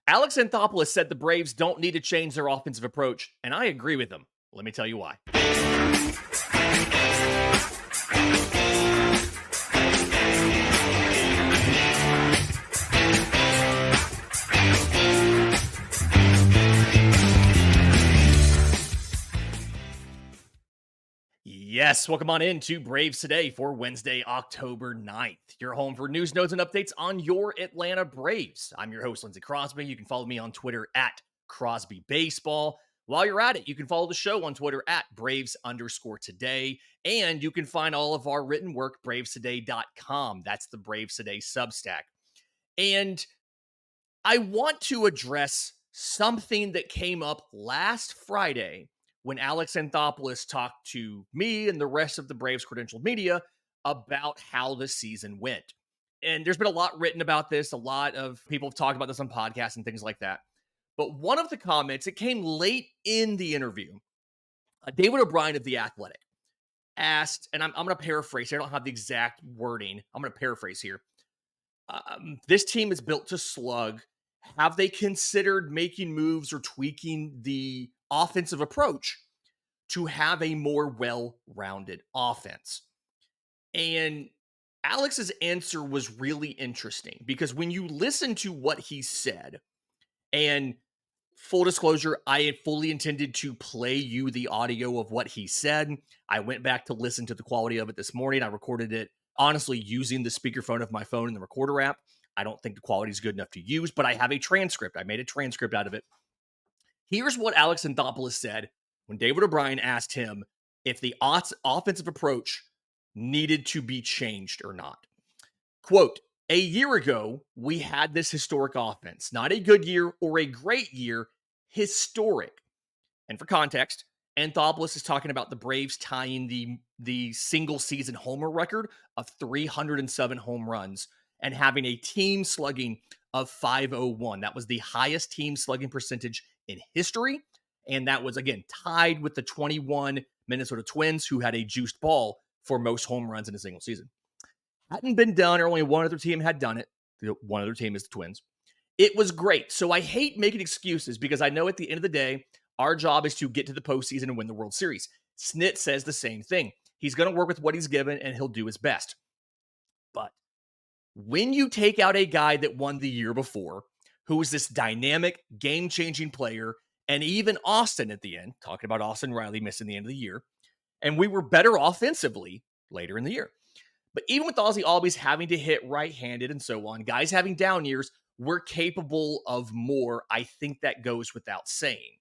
Alex Anthopoulos said the Braves don't need to change their offensive approach, and I agree with him. Let me tell you why. Yes, welcome on in to Braves Today for Wednesday, October 9th. Your home for news, notes, and updates on your Atlanta Braves. I'm your host, Lindsay Crosby. You can follow me on Twitter at Crosby Baseball. While you're at it, you can follow the show on Twitter at Braves_today. And you can find all of our written work, bravestoday.com. That's the Braves Today Substack. And I want to address something that came up last Friday when Alex Anthopoulos talked to me and the rest of the Braves credentialed media about how the season went. And there's been a lot written about this. A lot of people have talked about this on podcasts and things like that. But one of the comments, it came late in the interview. David O'Brien of The Athletic asked, and I'm going to paraphrase here. I don't have the exact wording. I'm going to paraphrase here. This team is built to slug. Have they considered making moves or tweaking the offensive approach to have a more well-rounded offense? And Alex's answer was really interesting because when you listen to what he said, and full disclosure, I had fully intended to play you the audio of what he said. I went back to listen to the quality of it this morning. I recorded it, honestly, using the speakerphone of my phone in the recorder app. I don't think the quality is good enough to use, but I have a transcript. I made a transcript out of it. Here's what Alex Anthopoulos said when David O'Brien asked him if the offensive approach needed to be changed or not. Quote, "A year ago, we had this historic offense. Not a good year or a great year, historic." And for context, Anthopoulos is talking about the Braves tying the single season homer record of 307 home runs and having a team slugging of .501. That was the highest team slugging percentage in history. And that was, again, tied with the 21 Minnesota Twins, who had a juiced ball for most home runs in a single season. Hadn't been done, or only one other team had done it. The one other team is the Twins. It was great. So I hate making excuses because I know at the end of the day, our job is to get to the postseason and win the World Series. Snit says the same thing. He's going to work with what he's given and he'll do his best. But when you take out a guy that won the year before, who is this dynamic, game-changing player, and even Austin at the end, talking about Austin Riley missing the end of the year, and we were better offensively later in the year. But even with Ozzy Albies having to hit right-handed and so on, guys having down years, we're capable of more. I think that goes without saying.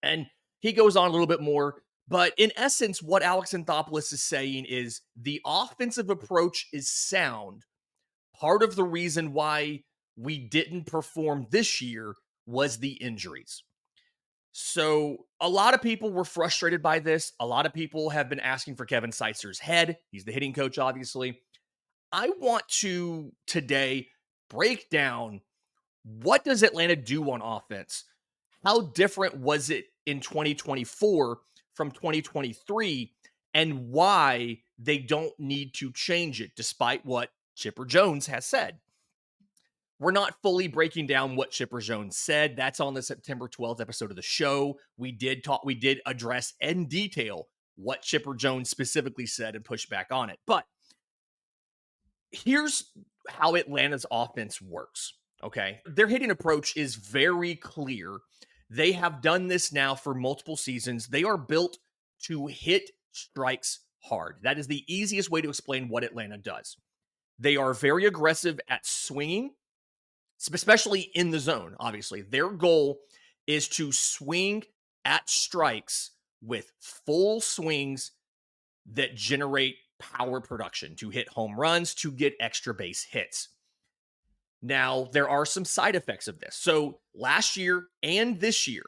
And he goes on a little bit more, but in essence, what Alex Anthopoulos is saying is the offensive approach is sound. Part of the reason why we didn't perform this year was the injuries. So a lot of people were frustrated by this. A lot of people have been asking for Kevin Seitzer's head. He's the hitting coach, obviously. I want to today break down what does Atlanta do on offense? How different was it in 2024 from 2023? And why they don't need to change it, despite what Chipper Jones has said. We're not fully breaking down what Chipper Jones said. That's on the September 12th episode of the show. We did address in detail what Chipper Jones specifically said and push back on it. But here's how Atlanta's offense works, okay? Their hitting approach is very clear. They have done this now for multiple seasons. They are built to hit strikes hard. That is the easiest way to explain what Atlanta does. They are very aggressive at swinging, especially in the zone, obviously. Their goal is to swing at strikes with full swings that generate power production, to hit home runs, to get extra base hits. Now, there are some side effects of this. So last year and this year,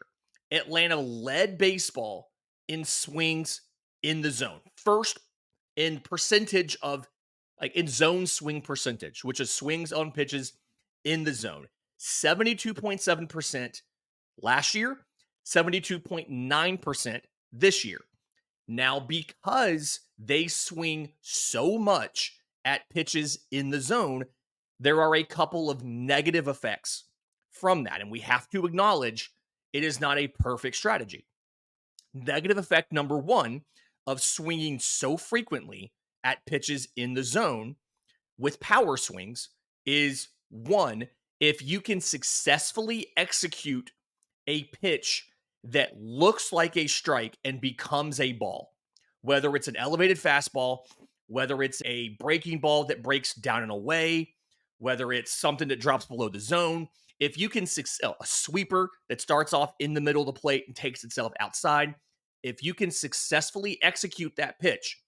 Atlanta led baseball in swings in the zone. First in percentage of, like in zone swing percentage, which is swings on pitches in the zone. 72.7% last year, 72.9% this year. Now, because they swing so much at pitches in the zone, there are a couple of negative effects from that. And we have to acknowledge it is not a perfect strategy. Negative effect number one of swinging so frequently at pitches in the zone with power swings is one, if you can successfully execute a pitch that looks like a strike and becomes a ball, whether it's an elevated fastball, whether it's a breaking ball that breaks down and away, whether it's something that drops below the zone. If you can a sweeper that starts off in the middle of the plate and takes itself outside, if you can successfully execute that pitch,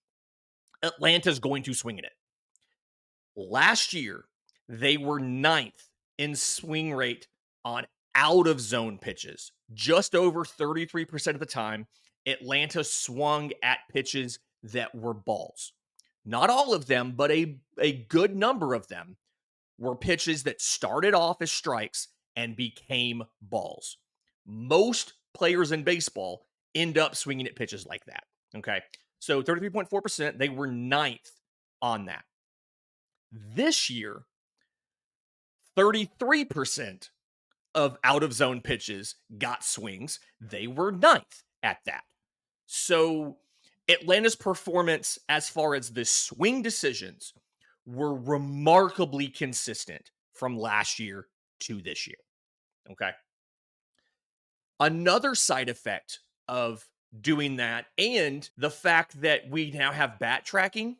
Atlanta's going to swing at it. Last year, they were ninth in swing rate on out of zone pitches. Just over 33% of the time, Atlanta swung at pitches that were balls. Not all of them, but a good number of them were pitches that started off as strikes and became balls. Most players in baseball end up swinging at pitches like that. Okay. So 33.4%, they were ninth on that. This year, 33% of out of zone pitches got swings. They were ninth at that. So Atlanta's performance as far as the swing decisions were remarkably consistent from last year to this year. Okay. Another side effect of doing that, and the fact that we now have bat tracking,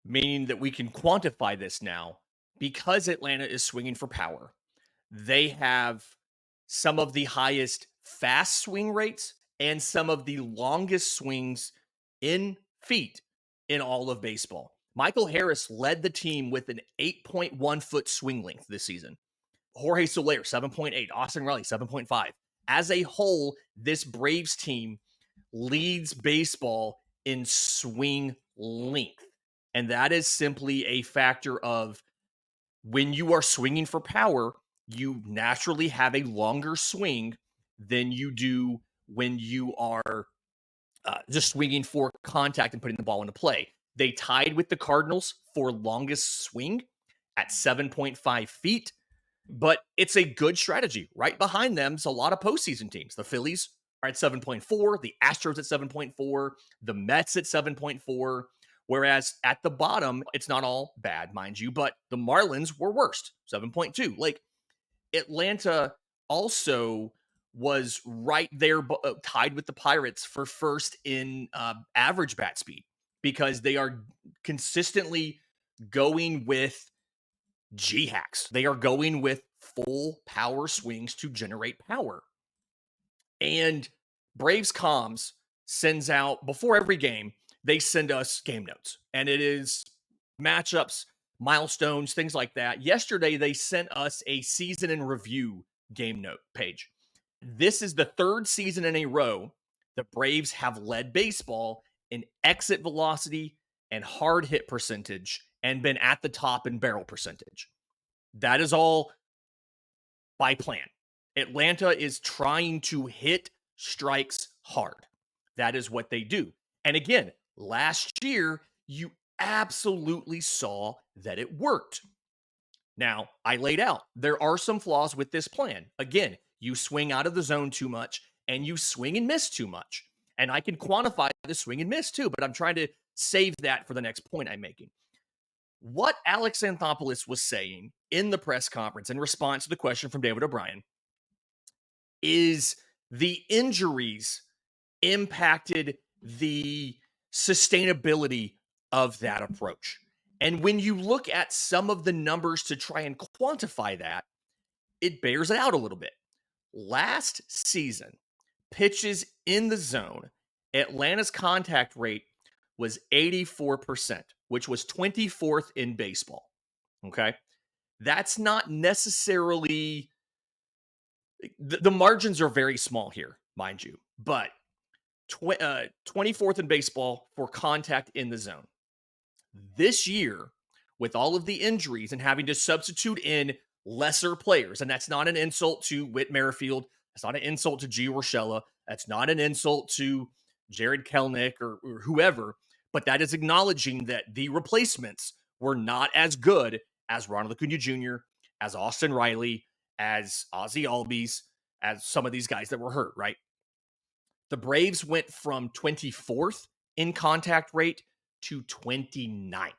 meaning that we can quantify this now, because Atlanta is swinging for power, they have some of the highest fast swing rates and some of the longest swings in feet in all of baseball. Michael Harris led the team with an 8.1 foot swing length this season. Jorge Soler, 7.8. Austin Riley, 7.5. As a whole, this Braves team leads baseball in swing length. And that is simply a factor of when you are swinging for power, you naturally have a longer swing than you do when you are just swinging for contact and putting the ball into play. They tied with the Cardinals for longest swing at 7.5 feet, but it's a good strategy. Right behind them is a lot of postseason teams. The Phillies are at 7.4, the Astros at 7.4, the Mets at 7.4, whereas at the bottom, it's not all bad, mind you, but the Marlins were worst, 7.2. Like, Atlanta also was right there tied with the Pirates for first in average bat speed, because they are consistently going with G-hacks. They are going with full power swings to generate power. And Braves Comms sends out, before every game, they send us game notes. And it is matchups, milestones, things like that. Yesterday, they sent us a season in review game note page. This is the third season in a row the Braves have led baseball in exit velocity and hard hit percentage and been at the top in barrel percentage. That is all by plan. Atlanta is trying to hit strikes hard. That is what they do. And again, last year, you absolutely saw that it worked. Now, I laid out, there are some flaws with this plan. Again, you swing out of the zone too much and you swing and miss too much. And I can quantify the swing and miss too, but I'm trying to save that for the next point I'm making. What Alex Anthopoulos was saying in the press conference in response to the question from David O'Brien is the injuries impacted the sustainability of that approach. And when you look at some of the numbers to try and quantify that, it bears it out a little bit. Last season, pitches in the zone, Atlanta's contact rate was 84%, which was 24th in baseball. Okay. That's not necessarily, the margins are very small here, mind you, but 24th in baseball for contact in the zone. This year, with all of the injuries and having to substitute in lesser players, and that's not an insult to Whit Merrifield, that's not an insult to Gio Urshela, that's not an insult to Jared Kelenic or whoever, but that is acknowledging that the replacements were not as good as Ronald Acuna Jr., as Austin Riley, as Ozzie Albies, as some of these guys that were hurt, right? The Braves went from 24th in contact rate to 29th.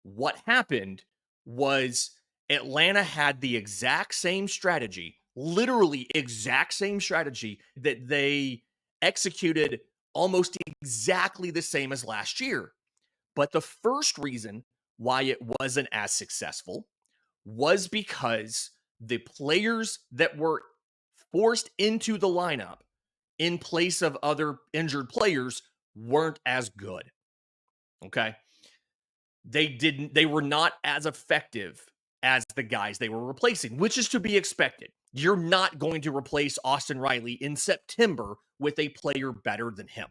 What happened was Atlanta had the exact same strategy, literally exact same strategy that they executed almost exactly the same as last year. But the first reason why it wasn't as successful was because the players that were forced into the lineup in place of other injured players weren't as good. Okay. They were not as effective as the guys they were replacing, which is to be expected. You're not going to replace Austin Riley in September with a player better than him.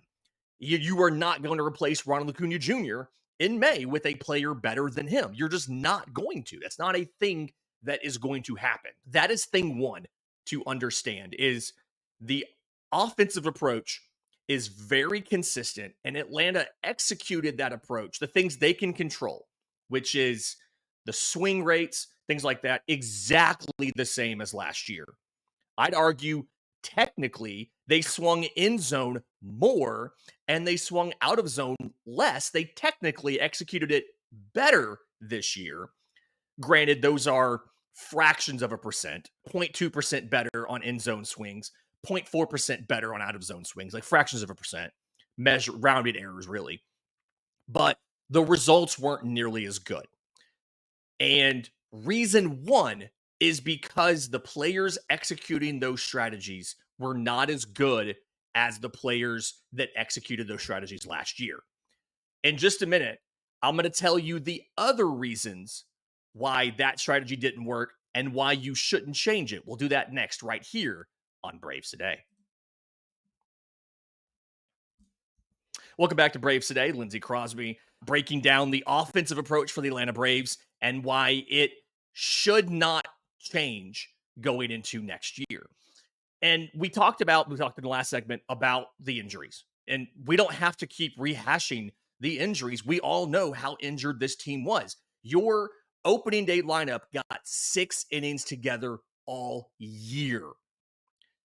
You are not going to replace Ronald Acuna Jr. in May with a player better than him. You're just not going to. That's not a thing that is going to happen. That is thing one to understand is the offensive approach is very consistent, and Atlanta executed that approach, the things they can control, which is the swing rates, things like that, exactly the same as last year. I'd argue technically they swung in zone more and they swung out of zone less. They technically executed it better this year. Granted, those are fractions of a percent, 0.2% better on in zone swings, 0.4% better on out of zone swings, like fractions of a percent, measure rounded errors, really. But the results weren't nearly as good. And reason one is because the players executing those strategies were not as good as the players that executed those strategies last year. In just a minute, I'm going to tell you the other reasons why that strategy didn't work and why you shouldn't change it. We'll do that next, right here on Braves Today. Welcome back to Braves Today. Lindsay Crosby breaking down the offensive approach for the Atlanta Braves and why it should not change going into next year. And we talked in the last segment about the injuries. And we don't have to keep rehashing the injuries. We all know how injured this team was. Your opening day lineup got 6 innings together all year.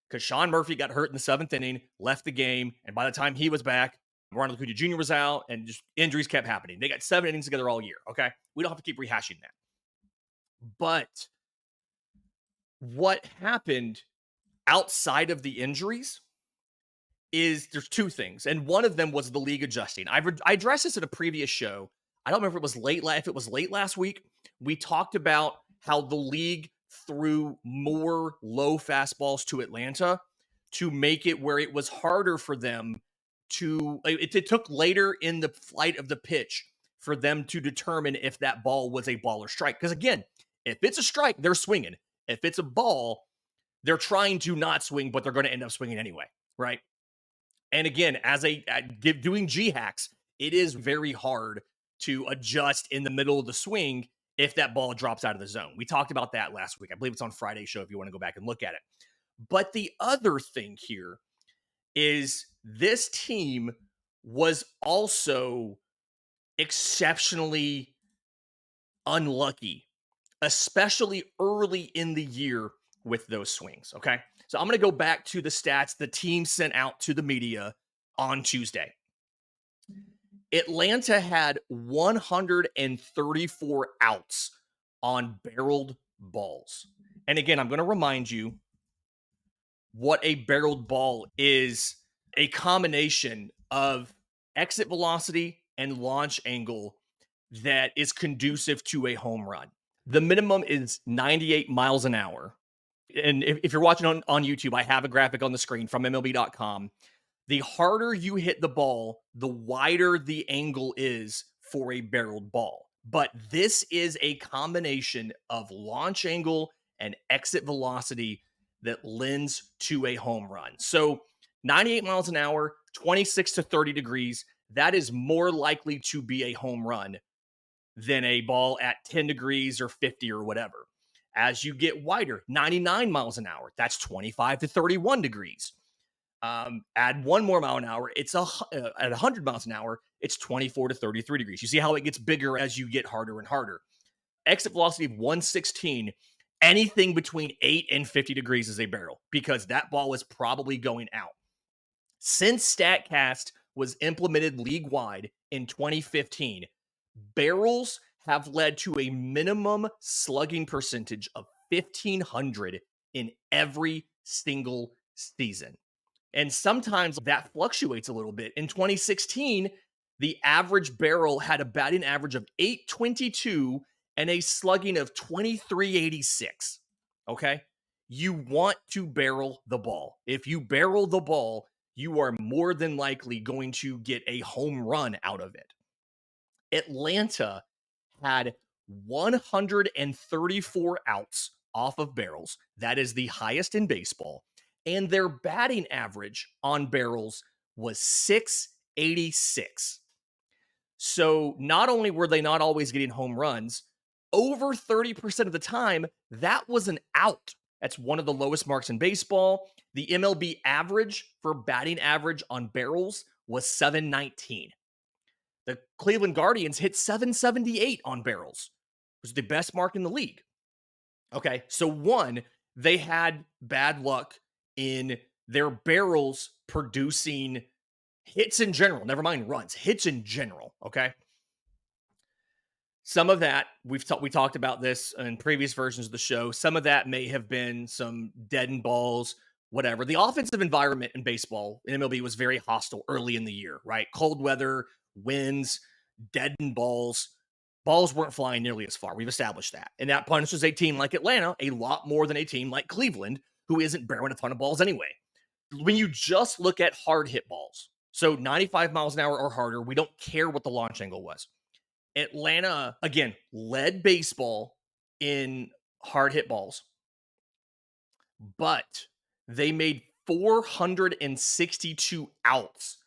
Because Sean Murphy got hurt in the 7th inning, left the game, and by the time he was back, Ronald Acuna Jr. was out, and just injuries kept happening. They got 7 innings together all year, okay? We don't have to keep rehashing that. But what happened outside of the injuries is there's 2 things, and one of them was the league adjusting. I addressed this in a previous show. I don't remember if it was late last week. We talked about how the league threw more low fastballs to Atlanta to make it where it was harder for them to, it took later in the flight of the pitch for them to determine if that ball was a ball or strike. Because again, if it's a strike, they're swinging. If it's a ball, they're trying to not swing, but they're going to end up swinging anyway, right? And again, doing G hacks, it is very hard to adjust in the middle of the swing if that ball drops out of the zone. We talked about that last week. I believe it's on Friday's show if you want to go back and look at it. But the other thing here is this team was also exceptionally unlucky, especially early in the year with those swings, okay? So I'm going to go back to the stats the team sent out to the media on Tuesday. Atlanta had 134 outs on barreled balls. And again, I'm going to remind you what a barreled ball is: a combination of exit velocity and launch angle that is conducive to a home run. The minimum is 98 miles an hour. And if you're watching on YouTube, I have a graphic on the screen from MLB.com. The harder you hit the ball, the wider the angle is for a barreled ball. But this is a combination of launch angle and exit velocity that lends to a home run. So 98 miles an hour, 26 to 30 degrees, that is more likely to be a home run than a ball at 10 degrees or 50 or whatever. As you get wider, 99 miles an hour, that's 25 to 31 degrees. Add 1 more mile an hour, it's at 100 miles an hour, it's 24 to 33 degrees. You see how it gets bigger as you get harder and harder. Exit velocity of 116. anything between 8 and 50 degrees is a barrel because that ball is probably going out. Since StatCast was implemented league-wide in 2015, barrels have led to a minimum slugging percentage of 1,500 in every single season. And sometimes that fluctuates a little bit. In 2016, the average barrel had a batting average of 822 and a slugging of 2386. Okay. You want to barrel the ball. If you barrel the ball, you are more than likely going to get a home run out of it. Atlanta had 134 outs off of barrels. That is the highest in baseball. And their batting average on barrels was 686. So not only were they not always getting home runs, over 30% of the time, that was an out. That's one of the lowest marks in baseball. The MLB average for batting average on barrels was 719. The Cleveland Guardians hit 778 on barrels. It was the best mark in the league. Okay, so one, they had bad luck in their barrels producing hits in general, never mind runs, hits in general, okay? Some of that, we talked about this in previous versions of the show. Some of that may have been some deadened balls, whatever. The offensive environment in baseball in MLB was very hostile early in the year, right? Cold weather, winds, deadened balls. Balls weren't flying nearly as far. We've established that. And that punishes a team like Atlanta a lot more than a team like Cleveland, who isn't barreling a ton of balls anyway. When you just look at hard hit balls, so 95 miles an hour or harder, we don't care what the launch angle was. Atlanta, again, led baseball in hard hit balls, but they made 462 outs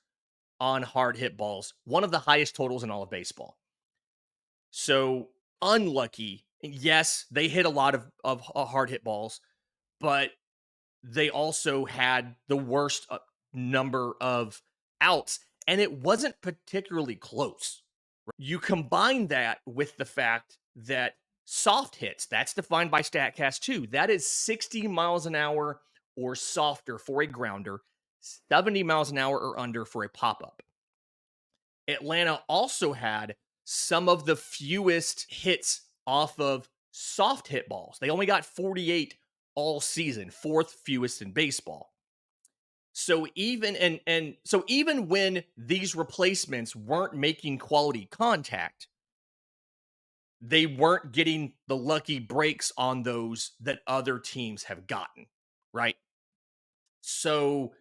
on hard hit balls, one of the highest totals in all of baseball. So unlucky. Yes, they hit a lot of hard hit balls, but they also had the worst number of outs, and it wasn't particularly close. You combine that with the fact that soft hits, that's defined by StatCast too, that is 60 miles an hour or softer for a grounder, 70 miles an hour or under for a pop-up. Atlanta also had some of the fewest hits off of soft hit balls. They only got 48 all season, fourth fewest in baseball. So even so even when these replacements weren't making quality contact, they weren't getting the lucky breaks on those that other teams have gotten, right? So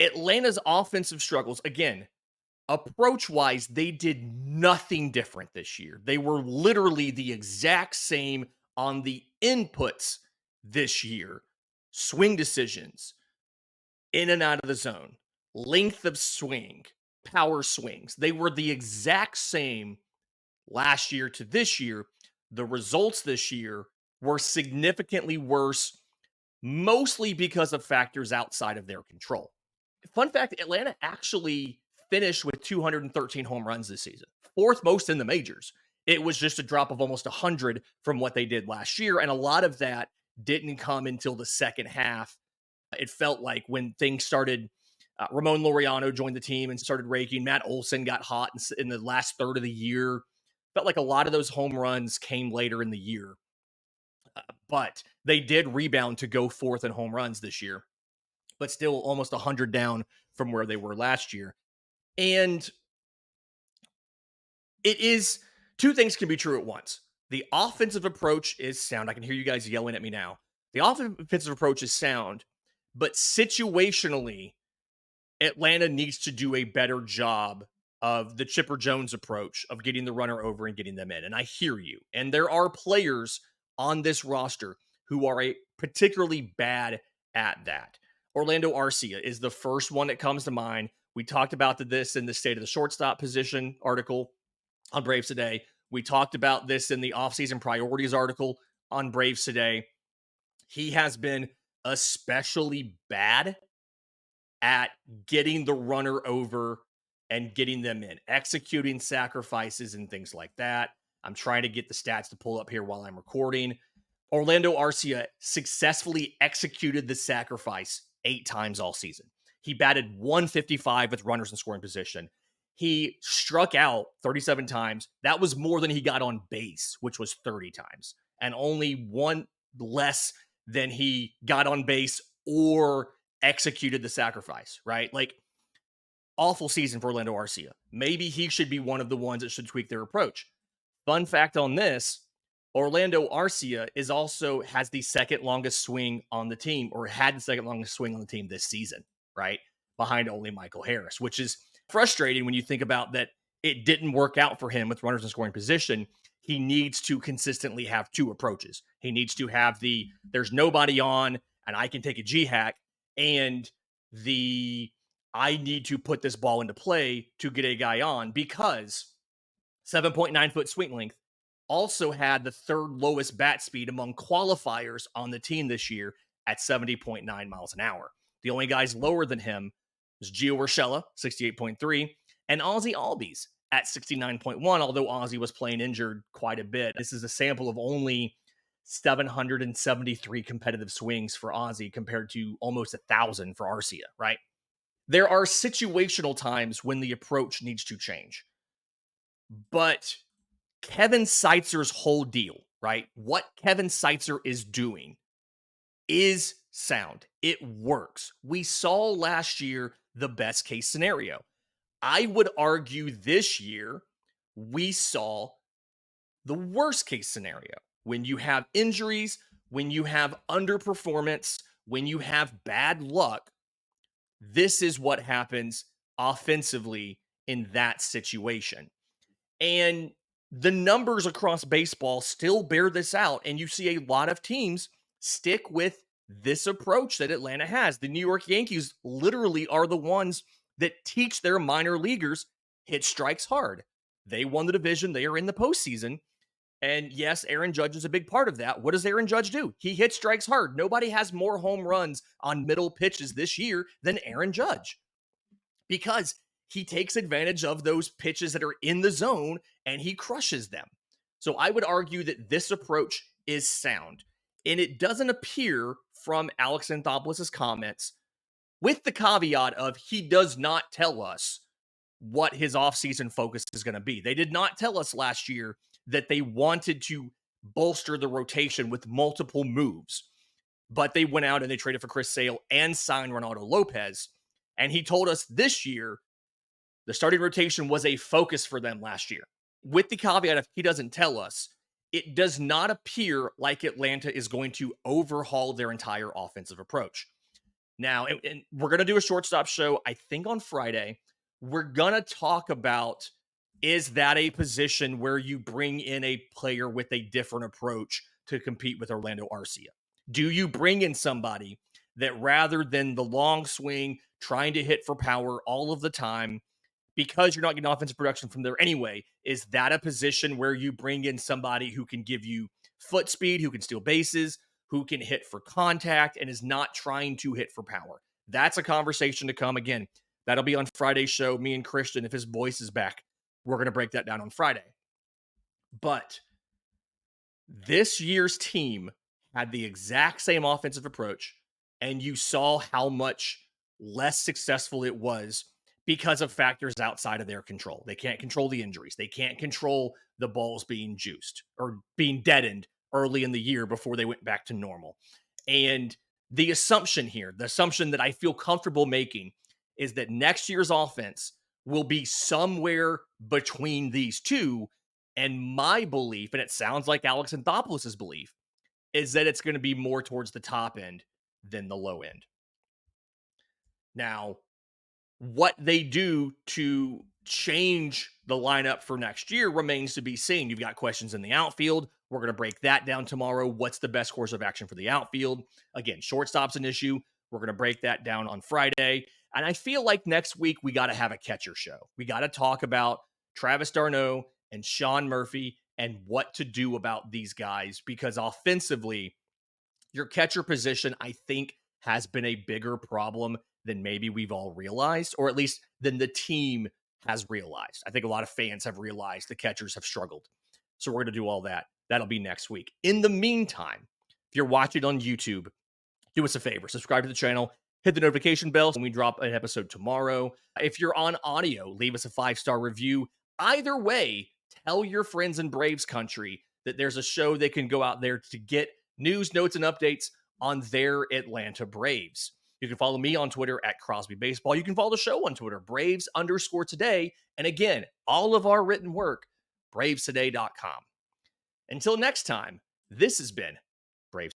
Atlanta's offensive struggles, again, approach wise, they did nothing different this year. They were literally the exact same on the inputs this year. Swing decisions, in and out of the zone, length of swing, power swings. They were the exact same last year to this year. The results this year were significantly worse, mostly because of factors outside of their control. Fun fact, Atlanta actually finished with 213 home runs this season, fourth most in the majors. It was just a drop of almost 100 from what they did last year, and a lot of that didn't come until the second half. It felt like when things started, Ramon Laureano joined the team and started raking. Matt Olson got hot in the last third of the year. Felt like a lot of those home runs came later in the year. But they did rebound to go fourth in home runs this year, but still almost 100 down from where they were last year. And it is, two things can be true at once. The offensive approach is sound. I can hear you guys yelling at me now. The offensive approach is sound, but situationally, Atlanta needs to do a better job of the Chipper Jones approach of getting the runner over and getting them in. And I hear you. And there are players on this roster who are particularly bad at that. Orlando Arcia is the first one that comes to mind. We talked about this in the State of the Shortstop Position article on Braves Today. We talked about this in the offseason priorities article on Braves Today. He has been especially bad at getting the runner over and getting them in, executing sacrifices and things like that. I'm trying to get the stats to pull up here while I'm recording. Orlando Arcia successfully executed the sacrifice 8 times all season. He batted 155 with runners in scoring position. He struck out 37 times. That was more than he got on base, which was 30 times, and only one less than he got on base or executed the sacrifice, right? Like, awful season for Orlando Arcia. Maybe he should be one of the ones that should tweak their approach. Fun fact on this, Orlando Arcia has the second longest swing on the team, or had the second longest swing on the team this season, right? Behind only Michael Harris, which is frustrating when you think about that it didn't work out for him with runners in scoring position. He needs to consistently have two approaches. He needs to have the there's nobody on and I can take a G hack, and the I need to put this ball into play to get a guy on, because 7.9 foot swing length also had the third lowest bat speed among qualifiers on the team this year at 70.9 miles an hour. The only guys lower than him was Gio Urshela, 68.3, and Ozzie Albies at 69.1, although Ozzie was playing injured quite a bit. This is a sample of only 773 competitive swings for Ozzie compared to almost 1,000 for Arcia, right? There are situational times when the approach needs to change. But Kevin Seitzer's whole deal, right? What Kevin Seitzer is doing is sound. It works. We saw last year the best case scenario. I would argue this year we saw the worst case scenario. When you have injuries, when you have underperformance, when you have bad luck, this is what happens offensively in that situation. And the numbers across baseball still bear this out. And you see a lot of teams stick with this approach that Atlanta has. The New York Yankees literally are the ones that teach their minor leaguers hit strikes hard. They won the division. They are in the postseason. And yes, Aaron Judge is a big part of that. What does Aaron Judge do? He hits strikes hard. Nobody has more home runs on middle pitches this year than Aaron Judge, because he takes advantage of those pitches that are in the zone and he crushes them. So I would argue that this approach is sound. And it doesn't appear from Alex Anthopoulos' comments, with the caveat of he does not tell us what his offseason focus is going to be. They did not tell us last year that they wanted to bolster the rotation with multiple moves, but they went out and they traded for Chris Sale and signed Ronaldo Lopez. And he told us this year the starting rotation was a focus for them last year. With the caveat, if he doesn't tell us, it does not appear like Atlanta is going to overhaul their entire offensive approach. Now, and we're going to do a shortstop show, I think, on Friday. We're going to talk about, is that a position where you bring in a player with a different approach to compete with Orlando Arcia? Do you bring in somebody that, rather than the long swing, trying to hit for power all of the time, because you're not getting offensive production from there anyway, is that a position where you bring in somebody who can give you foot speed, who can steal bases, who can hit for contact, and is not trying to hit for power? That's a conversation to come. Again, that'll be on Friday's show. Me and Christian, if his voice is back, we're going to break that down on Friday. But this year's team had the exact same offensive approach, and you saw how much less successful it was because of factors outside of their control. They can't control the injuries. They can't control the balls being juiced or being deadened early in the year before they went back to normal. And the assumption here, the assumption that I feel comfortable making, is that next year's offense will be somewhere between these two. And my belief, and it sounds like Alex Anthopoulos' belief, is that it's going to be more towards the top end than the low end. Now, what they do to change the lineup for next year remains to be seen. You've got questions in the outfield. We're going to break that down tomorrow. What's the best course of action for the outfield? Again, shortstop's an issue. We're going to break that down on Friday. And I feel like next week we got to have a catcher show. We got to talk about Travis d'Arnaud and Sean Murphy and what to do about these guys, because offensively, your catcher position, I think, has been a bigger problem than maybe we've all realized, or at least than the team has realized. I think a lot of fans have realized the catchers have struggled. So we're going to do all that. That'll be next week. In the meantime, If you're watching on YouTube, do us a favor, subscribe to the channel, hit the notification bell when we drop an episode tomorrow. If you're on audio, leave us a 5-star review. Either way, tell your friends in Braves country that there's a show they can go out there to get news, notes, and updates on their Atlanta Braves. You can follow me on Twitter at Crosby Baseball. You can follow the show on Twitter, Braves_today. And again, all of our written work, bravestoday.com. Until next time, this has been Braves.